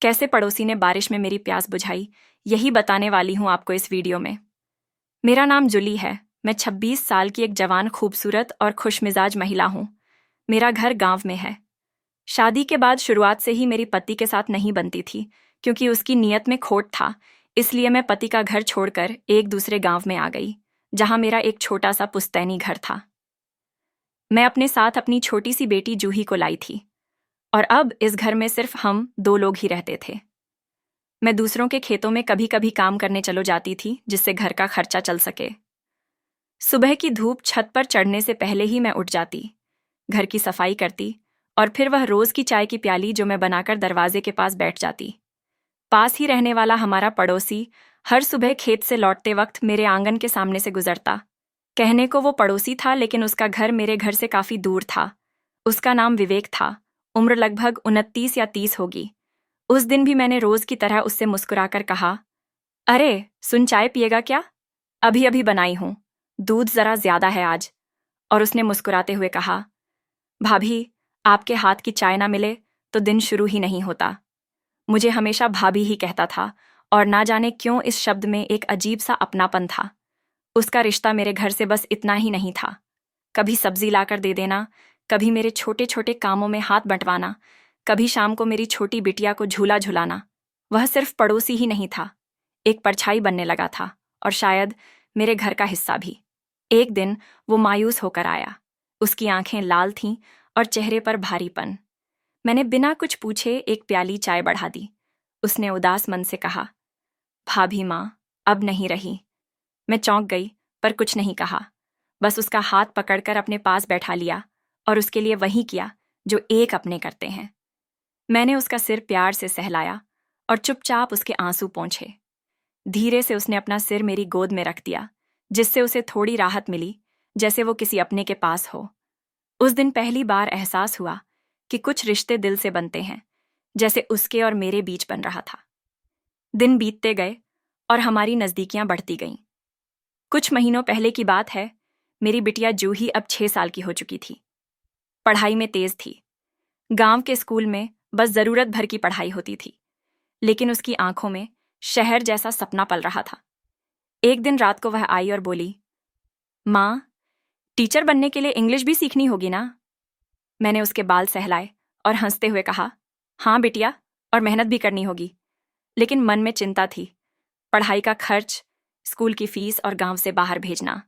कैसे पड़ोसी ने बारिश में मेरी प्यास बुझाई, यही बताने वाली हूँ आपको इस वीडियो में। मेरा नाम जुली है। मैं 26 साल की एक जवान, खूबसूरत और खुशमिजाज महिला हूँ। मेरा घर गांव में है। शादी के बाद शुरुआत से ही मेरी पति के साथ नहीं बनती थी, क्योंकि उसकी नीयत में खोट था। इसलिए मैं पति का घर छोड़कर एक दूसरे गांव में आ गई, जहां मेरा एक छोटा सा पुश्तैनी घर था। मैं अपने साथ अपनी छोटी सी बेटी जूही को लाई थी, और अब इस घर में सिर्फ हम दो लोग ही रहते थे। मैं दूसरों के खेतों में कभी कभी काम करने चलो जाती थी, जिससे घर का खर्चा चल सके। सुबह की धूप छत पर चढ़ने से पहले ही मैं उठ जाती, घर की सफाई करती, और फिर वह रोज की चाय की प्याली जो मैं बनाकर दरवाजे के पास बैठ जाती। पास ही रहने वाला हमारा पड़ोसी हर सुबह खेत से लौटते वक्त मेरे आंगन के सामने से गुजरता। कहने को वो पड़ोसी था, लेकिन उसका घर मेरे घर से काफी दूर था। उसका नाम विवेक था। उम्र लगभग 29 या 30 होगी। उस दिन भी मैंने रोज की तरह उससे मुस्कुराकर कहा, अरे सुन, चाय पिएगा क्या? अभी अभी बनाई हूं, दूध जरा ज्यादा है आज। और उसने मुस्कुराते हुए कहा, भाभी, आपके हाथ की चाय ना मिले तो दिन शुरू ही नहीं होता। मुझे हमेशा भाभी ही कहता था, और ना जाने क्यों इस शब्द में एक अजीब सा अपनापन था। उसका रिश्ता मेरे घर से बस इतना ही नहीं था। कभी सब्जी लाकर दे देना, कभी मेरे छोटे छोटे कामों में हाथ बंटवाना, कभी शाम को मेरी छोटी बिटिया को झूला झुलाना। वह सिर्फ पड़ोसी ही नहीं था, एक परछाई बनने लगा था, और शायद मेरे घर का हिस्सा भी। एक दिन वो मायूस होकर आया। उसकी आंखें लाल थीं और चेहरे पर भारीपन। मैंने बिना कुछ पूछे एक प्याली चाय बढ़ा दी। उसने उदास मन से कहा, भाभी माँ, अब नहीं रही। मैं चौंक गई, पर कुछ नहीं कहा। बस उसका हाथ पकड़कर अपने पास बैठा लिया, और उसके लिए वही किया जो एक अपने करते हैं। मैंने उसका सिर प्यार से सहलाया और चुपचाप उसके आंसू पोंछे। धीरे से उसने अपना सिर मेरी गोद में रख दिया, जिससे उसे थोड़ी राहत मिली, जैसे वो किसी अपने के पास हो। उस दिन पहली बार एहसास हुआ कि कुछ रिश्ते दिल से बनते हैं, जैसे उसके और मेरे बीच बन रहा था। दिन बीतते गए और हमारी नजदीकियां बढ़ती गईं। कुछ महीनों पहले की बात है। मेरी बिटिया जूही अब 6 साल की हो चुकी थी। पढ़ाई में तेज थी। गांव के स्कूल में बस जरूरत भर की पढ़ाई होती थी, लेकिन उसकी आंखों में शहर जैसा सपना पल रहा था। एक दिन रात को वह आई और बोली, माँ, टीचर बनने के लिए इंग्लिश भी सीखनी होगी ना? मैंने उसके बाल सहलाए और हंसते हुए कहा, हाँ बिटिया, और मेहनत भी करनी होगी। लेकिन मन में चिंता थी। पढ़ाई का खर्च, स्कूल की फीस और गांव से बाहर भेजना,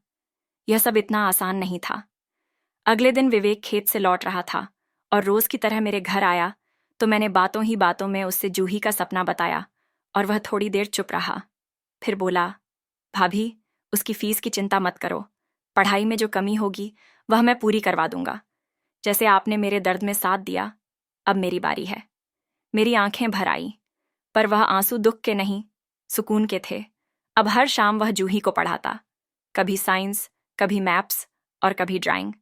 यह सब इतना आसान नहीं था। अगले दिन विवेक खेत से लौट रहा था और रोज की तरह मेरे घर आया, तो मैंने बातों ही बातों में उससे जूही का सपना बताया, और वह थोड़ी देर चुप रहा। फिर बोला, भाभी, उसकी फीस की चिंता मत करो। पढ़ाई में जो कमी होगी वह मैं पूरी करवा दूंगा। जैसे आपने मेरे दर्द में साथ दिया, अब मेरी बारी है। मेरी आंखें भर आईं, पर वह आंसू दुख के नहीं, सुकून के थे। अब हर शाम वह जूही को पढ़ाता, कभी साइंस, कभी मैप्स और कभी ड्राइंग।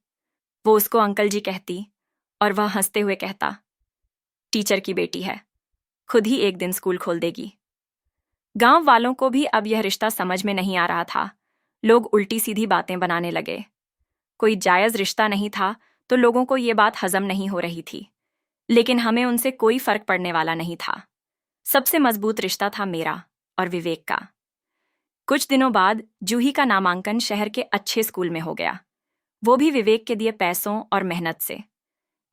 वो उसको अंकल जी कहती, और वह हंसते हुए कहता, टीचर की बेटी है, खुद ही एक दिन स्कूल खोल देगी। गांव वालों को भी अब यह रिश्ता समझ में नहीं आ रहा था। लोग उल्टी सीधी बातें बनाने लगे। कोई जायज रिश्ता नहीं था, तो लोगों को ये बात हजम नहीं हो रही थी। लेकिन हमें उनसे कोई फर्क पड़ने वाला नहीं था। सबसे मजबूत रिश्ता था मेरा और विवेक का। कुछ दिनों बाद जूही का नामांकन शहर के अच्छे स्कूल में हो गया, वो भी विवेक के दिए पैसों और मेहनत से।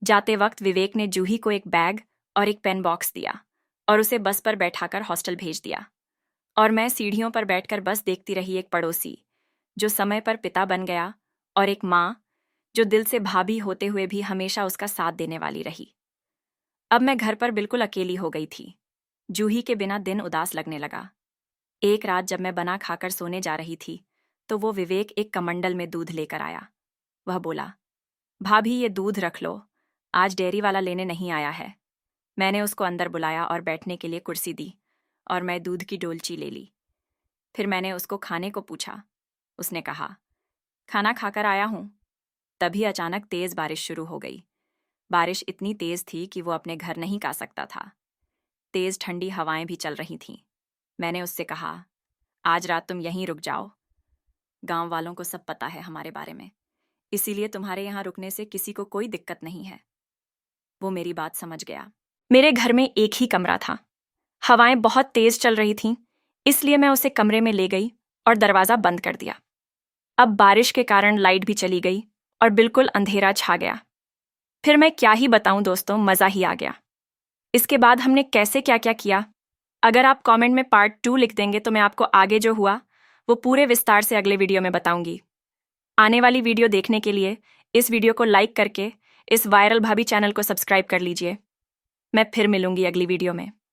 जाते वक्त विवेक ने जूही को एक बैग और एक पेन बॉक्स दिया, और उसे बस पर बैठाकर हॉस्टल भेज दिया। और मैं सीढ़ियों पर बैठकर बस देखती रही, एक पड़ोसी जो समय पर पिता बन गया, और एक माँ जो दिल से भाभी होते हुए भी हमेशा उसका साथ देने वाली रही। अब मैं घर पर बिल्कुल अकेली हो गई थी। जूही के बिना दिन उदास लगने लगा। एक रात जब मैं बना खाकर सोने जा रही थी, तो वो विवेक एक कमंडल में दूध लेकर आया। वह बोला, भाभी, ये दूध रख लो, आज डेयरी वाला लेने नहीं आया है। मैंने उसको अंदर बुलाया और बैठने के लिए कुर्सी दी, और मैं दूध की डोलची ले ली। फिर मैंने उसको खाने को पूछा। उसने कहा, खाना खाकर आया हूं। तभी अचानक तेज बारिश शुरू हो गई। बारिश इतनी तेज थी कि वो अपने घर नहीं जा सकता था। तेज ठंडी हवाएं भी चल रही थीं। मैंने उससे कहा, आज रात तुम यहीं रुक जाओ। गांव वालों को सब पता है हमारे बारे में, इसीलिए तुम्हारे यहाँ रुकने से किसी को कोई दिक्कत नहीं है। वो मेरी बात समझ गया। मेरे घर में एक ही कमरा था। हवाएं बहुत तेज चल रही थीं, इसलिए मैं उसे कमरे में ले गई और दरवाज़ा बंद कर दिया। अब बारिश के कारण लाइट भी चली गई और बिल्कुल अंधेरा छा गया। फिर मैं क्या ही बताऊं दोस्तों, मज़ा ही आ गया। इसके बाद हमने कैसे क्या क्या किया, अगर आप कमेंट में पार्ट 2 लिख देंगे तो मैं आपको आगे जो हुआ वो पूरे विस्तार से अगले वीडियो में बताऊंगी। आने वाली वीडियो देखने के लिए इस वीडियो को लाइक करके इस वायरल भाभी चैनल को सब्सक्राइब कर लीजिए। मैं फिर मिलूंगी अगली वीडियो में।